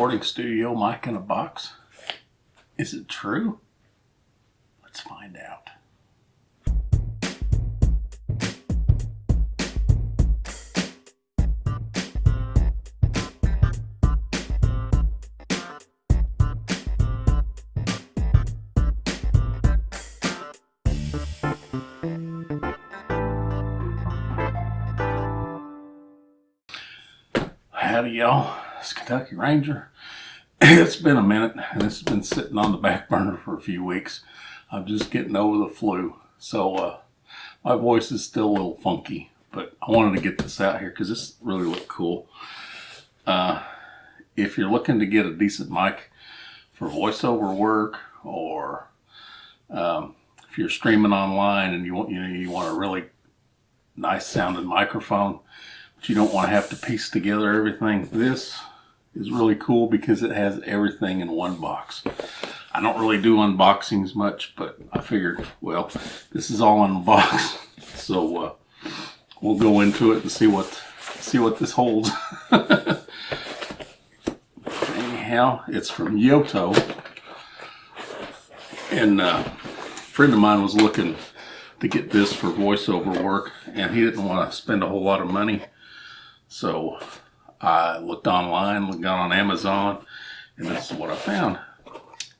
recording studio mic in a box? Is it true? Let's find out. Howdy y'all, it's Kentucky Ranger. It's been a minute and it's been sitting on the back burner for a few weeks. I'm just getting over the flu, so my voice is still a little funky, but I wanted to get this out here because this really looked cool. If you're looking to get a decent mic for voiceover work, or if you're streaming online and you want a really nice sounding microphone, but you don't want to have to piece together everything, this is really cool because it has everything in one box. I don't really do unboxings much, but I figured, well, this is all in the box, so we'll go into it and see what this holds. Anyhow, it's from Yotto, and a friend of mine was looking to get this for voiceover work, and he didn't want to spend a whole lot of money. So I looked online, got on Amazon, and this is what I found.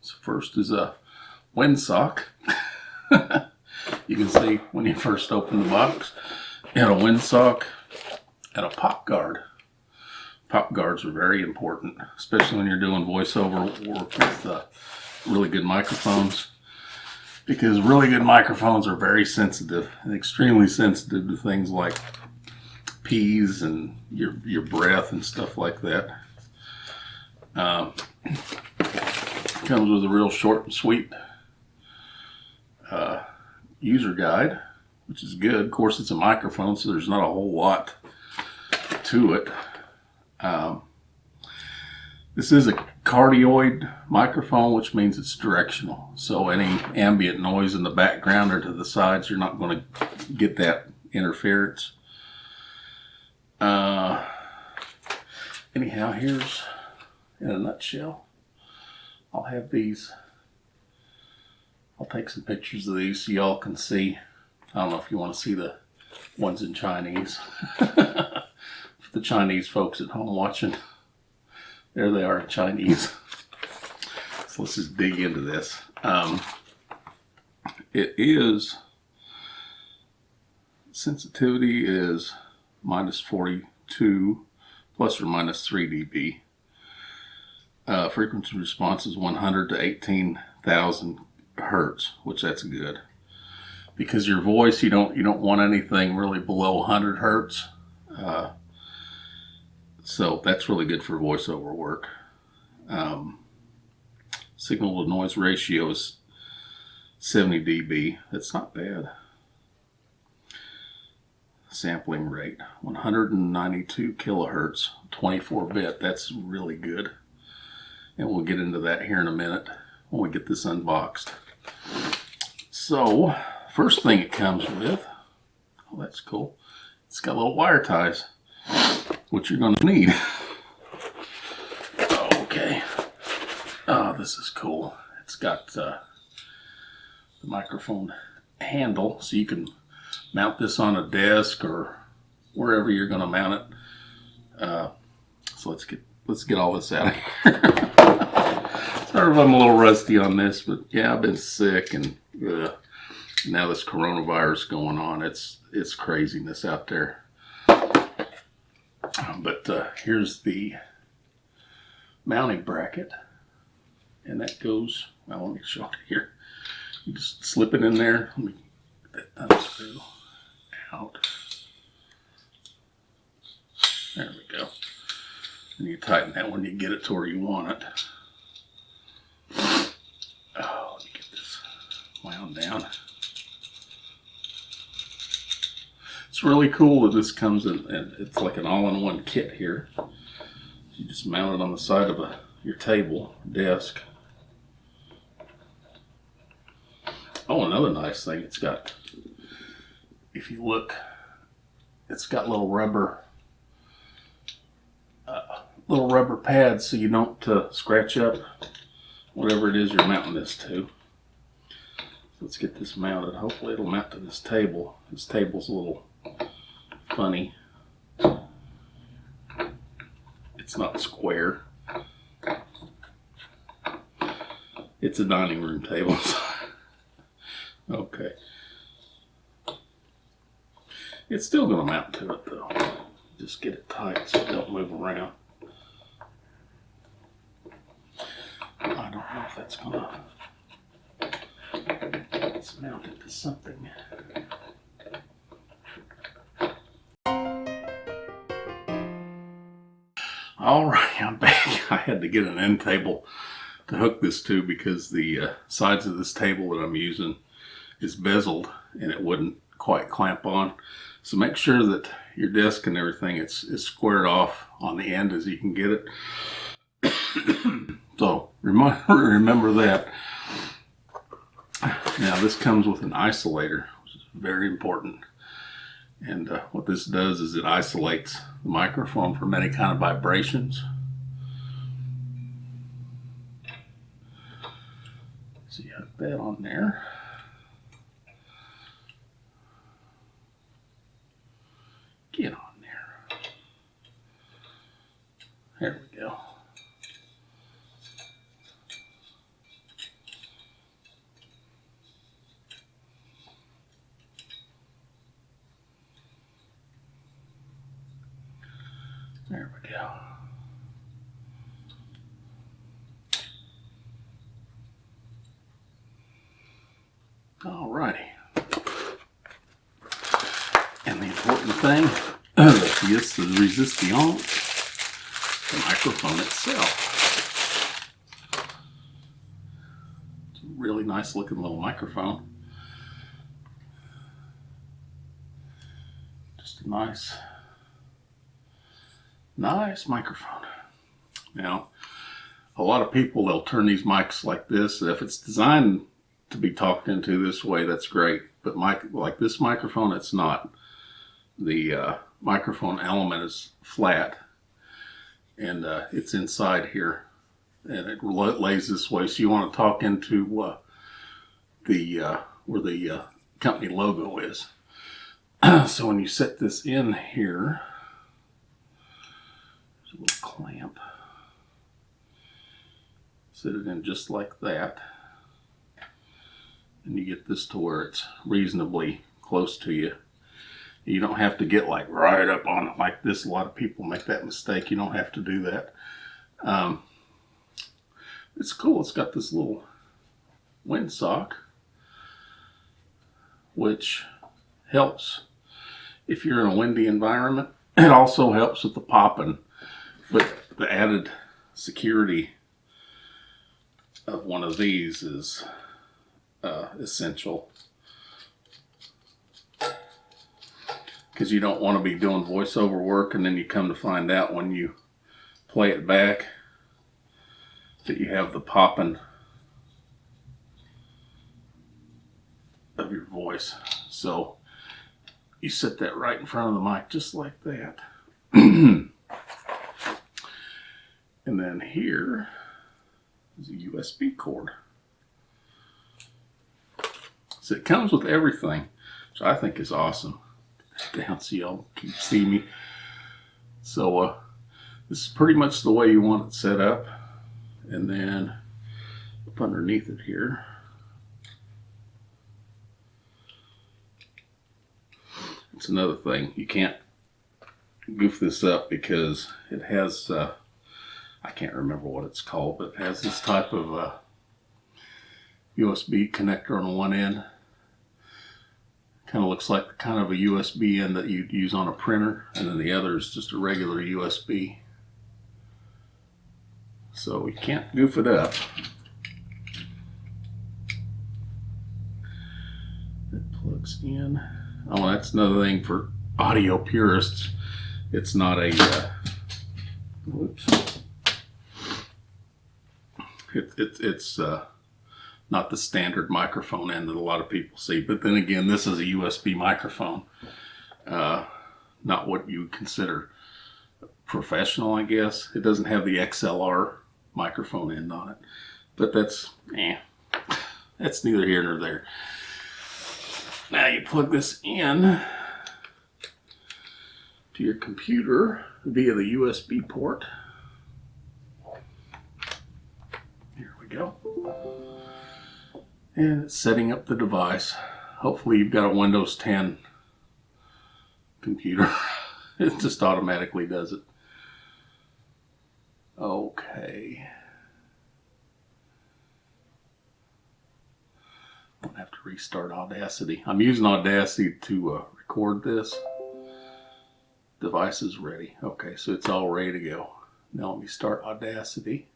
So first is a windsock. You can see when you first open the box, you had a windsock and a pop guard. Pop guards are very important, especially when you're doing voiceover work with really good microphones, because really good microphones are very sensitive, and extremely sensitive to things like peas and your breath and stuff like that. Comes with a real short and sweet user guide, which is good. Of course, it's a microphone, so there's not a whole lot to it. This is a cardioid microphone, which means it's directional. So any ambient noise in the background or to the sides, you're not going to get that interference. Anyhow, here's in a nutshell. I'll take some pictures of these so y'all can see. I don't know if you want to see the ones in Chinese. For the Chinese folks at home watching, there they are in Chinese. So let's just dig into this. Sensitivity is -42 plus or minus 3 dB. Frequency response is 100 to 18,000 hertz, which that's good, because your voice, you don't want anything really below 100 hertz. So that's really good for voiceover work. Signal to noise ratio is 70 dB. That's not bad. Sampling rate 192 kilohertz, 24-bit. That's really good, and we'll get into that here in a minute when we get this unboxed. So first thing it comes with, oh, that's cool, it's got little wire ties, which you're going to need. Okay, oh, this is cool. It's got the microphone handle, so you can mount this on a desk or wherever you're going to mount it. So let's get all this out of here. Sorry if I'm a little rusty on this, but yeah, I've been sick, and now this coronavirus going on. It's craziness out there. But here's the mounting bracket, and that goes, well, let me show it here. You just slip it in there. Let me get that unscrew out. There we go. And you tighten that when you get it to where you want it. Oh, let me get this wound down. It's really cool that this comes in, and it's like an all-in-one kit here. You just mount it on the side of your table, desk. Oh, another nice thing, it's got, if you look, it's got little rubber little rubber pads so you don't scratch up whatever it is you're mounting this to. Let's get this mounted. Hopefully it'll mount to this table. This table's a little funny. It's not square. It's a dining room table. Okay. It's still going to mount to it though. Just get it tight so it don't move around. I don't know if that's going to... It's mounted to something. Alright, I'm back. I had to get an end table to hook this to because the sides of this table that I'm using is bezeled and it wouldn't quite clamp on. So make sure that your desk and everything is squared off on the end as you can get it. So remember that. Now this comes with an isolator, which is very important. And what this does is it isolates the microphone from any kind of vibrations. So you hook that on there. Get on there. There we go. There we go. Alrighty. And the important thing is the resistance, the microphone itself. It's a really nice looking little microphone. Just a nice microphone. Now, a lot of people, they'll turn these mics like this. If it's designed to be talked into this way, that's great. But like this microphone, it's not. The microphone element is flat, and it's inside here, and it lays this way. So you want to talk into where the company logo is. So when you set this in here, there's a little clamp. Set it in just like that, and you get this to where it's reasonably close to you. You don't have to get like right up on it like this. A lot of people make that mistake. You don't have to do that. It's cool. It's got this little windsock, which helps if you're in a windy environment. It also helps with the popping, but the added security of one of these is essential, because you don't want to be doing voiceover work and then you come to find out when you play it back that you have the popping of your voice. So you set that right in front of the mic just like that. And then here is a USB cord. So it comes with everything, which I think is awesome. Down so y'all can see me. So this is pretty much the way you want it set up. And then up underneath it here, it's another thing. You can't goof this up because it has I can't remember what it's called, but it has this type of USB connector on one end. Kind of looks like kind of a USB end that you'd use on a printer, and then the other is just a regular USB. So you can't goof it up. It plugs in. Oh, that's another thing for audio purists. It's not a whoops. It's not the standard microphone end that a lot of people see. But then again, this is a USB microphone, not what you would consider professional, I guess. It doesn't have the XLR microphone end on it, but that's neither here nor there. Now you plug this in to your computer via the USB port. Here we go. And it's setting up the device. Hopefully you've got a Windows 10 computer. It just automatically does it. Okay. I'm going to have to restart Audacity. I'm using Audacity to record this. Device is ready. Okay, so it's all ready to go. Now let me start Audacity.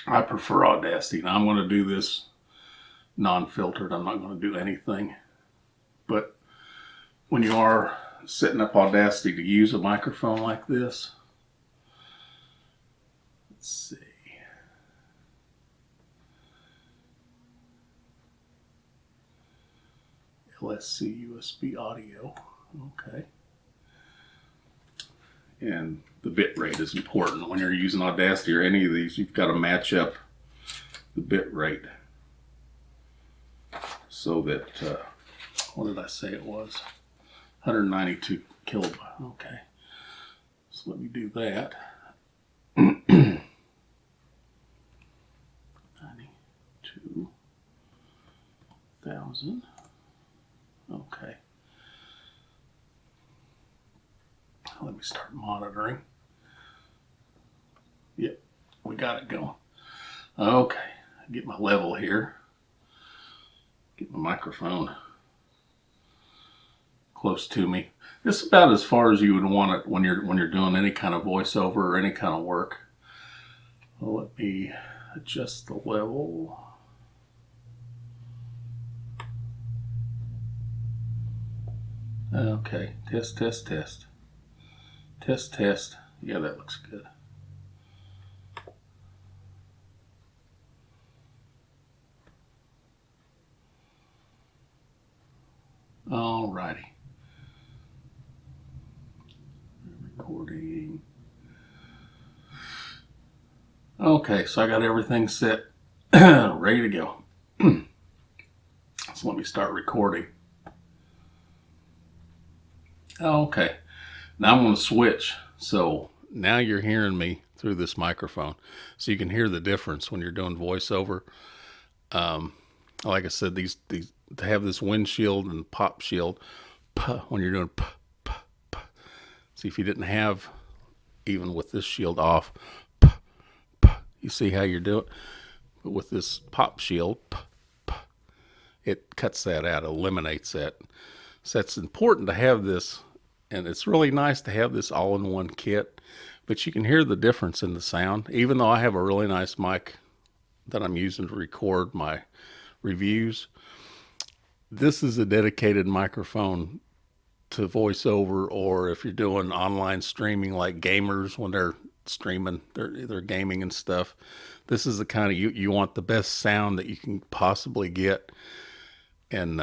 I prefer Audacity. Now I'm going to do this non-filtered. I'm not going to do anything. But when you are setting up Audacity to use a microphone like this, let's see. LSC USB audio. Okay. And the bit rate is important. When you're using Audacity or any of these, you've got to match up the bit rate so that, what did I say it was? 192 kilobytes. Okay. So let me do that. 92,000. Okay. Let me start monitoring. Yep, we got it going. Okay, get my level here. Get my microphone close to me. This is about as far as you would want it when you're doing any kind of voiceover or any kind of work. Well, let me adjust the level. Okay, test, test, test. Test, test. Yeah, that looks good. Alrighty. Recording. Okay, so I got everything set, ready to go. So let me start recording. Okay, now I'm going to switch. So now you're hearing me through this microphone, so you can hear the difference when you're doing voiceover. Like I said, these to have this windshield and pop shield, when you're doing see, if you didn't have, even with this shield off, you see how you're doing, but with this pop shield, it cuts that out, eliminates that. So it's important to have this, and it's really nice to have this all-in-one kit, but you can hear the difference in the sound. Even though I have a really nice mic that I'm using to record my reviews, this is a dedicated microphone to voiceover, or if you're doing online streaming like gamers when they're streaming, they're gaming and stuff. This is the kind of, you want the best sound that you can possibly get. And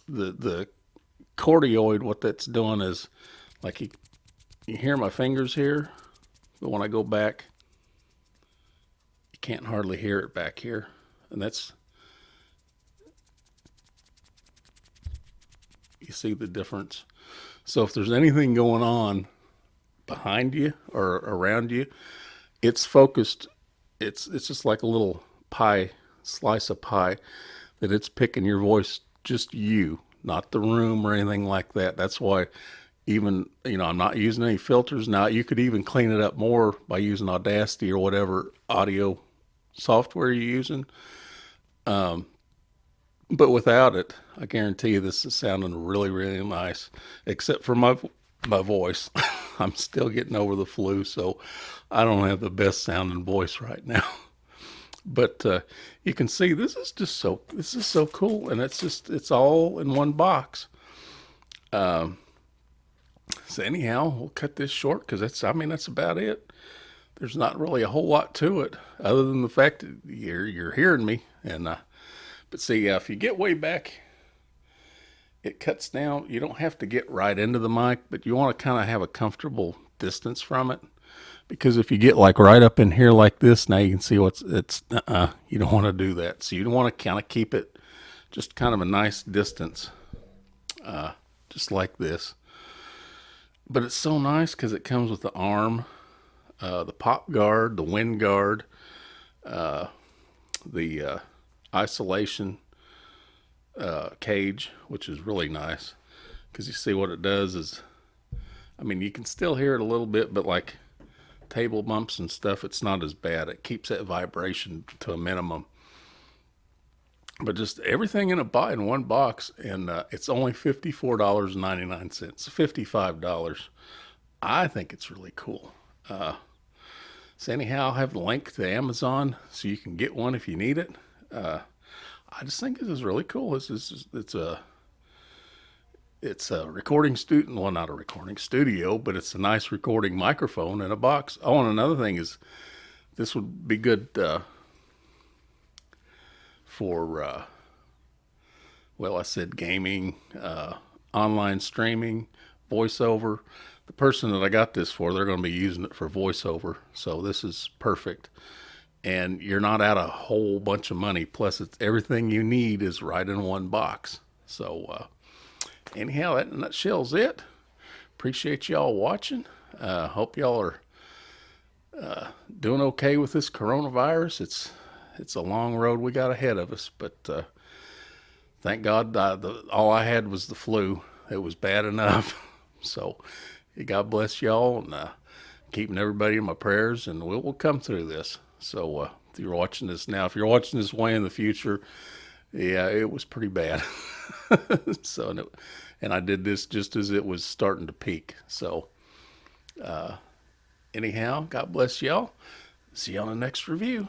the cordioid, what that's doing is, like, you hear my fingers here, but when I go back, you can't hardly hear it back here. And that's, you see the difference. So if there's anything going on behind you or around you, it's focused. It's just like a little pie, slice of pie, that it's picking your voice, just you, not the room or anything like that. That's why, even, I'm not using any filters. Now, you could even clean it up more by using Audacity or whatever audio software you're using. But without it, I guarantee you this is sounding really, really nice, except for my voice. I'm still getting over the flu, so I don't have the best sounding voice right now. But you can see this is so cool, and it's all in one box. So anyhow, we'll cut this short because that's about it. There's not really a whole lot to it other than the fact that you're hearing me. And but see, if you get way back it cuts down. You don't have to get right into the mic, but you want to kind of have a comfortable distance from it. Because if you get like right up in here like this, now you can see you don't want to do that. So you want to kind of keep it just kind of a nice distance, just like this. But it's so nice because it comes with the arm, the pop guard, the wind guard, the isolation cage, which is really nice because you see what it does is, I mean, you can still hear it a little bit, but like table bumps and stuff, it's not as bad. It keeps that vibration to a minimum. But just everything in one box, and it's only $54.99, $55. I think it's really cool. So anyhow, I'll have the link to Amazon so you can get one if you need it. I just think this is really cool. It's a recording studio. Well, not a recording studio, but it's a nice recording microphone in a box. Oh, and another thing is, this would be good for, well, I said gaming, online streaming, voiceover. The person that I got this for, they're going to be using it for voiceover. So this is perfect. And you're not out a whole bunch of money. Plus, it's everything you need is right in one box. So, anyhow, that in a nutshell's it. Appreciate y'all watching. Hope y'all are doing okay with this coronavirus. It's a long road we got ahead of us, but thank God all I had was the flu. It was bad enough. So God bless y'all, and keeping everybody in my prayers, and we'll come through this. So if you're watching this now, if you're watching this way in the future, yeah, it was pretty bad. So, and I did this just as it was starting to peak. So anyhow, God bless y'all. See you on the next review.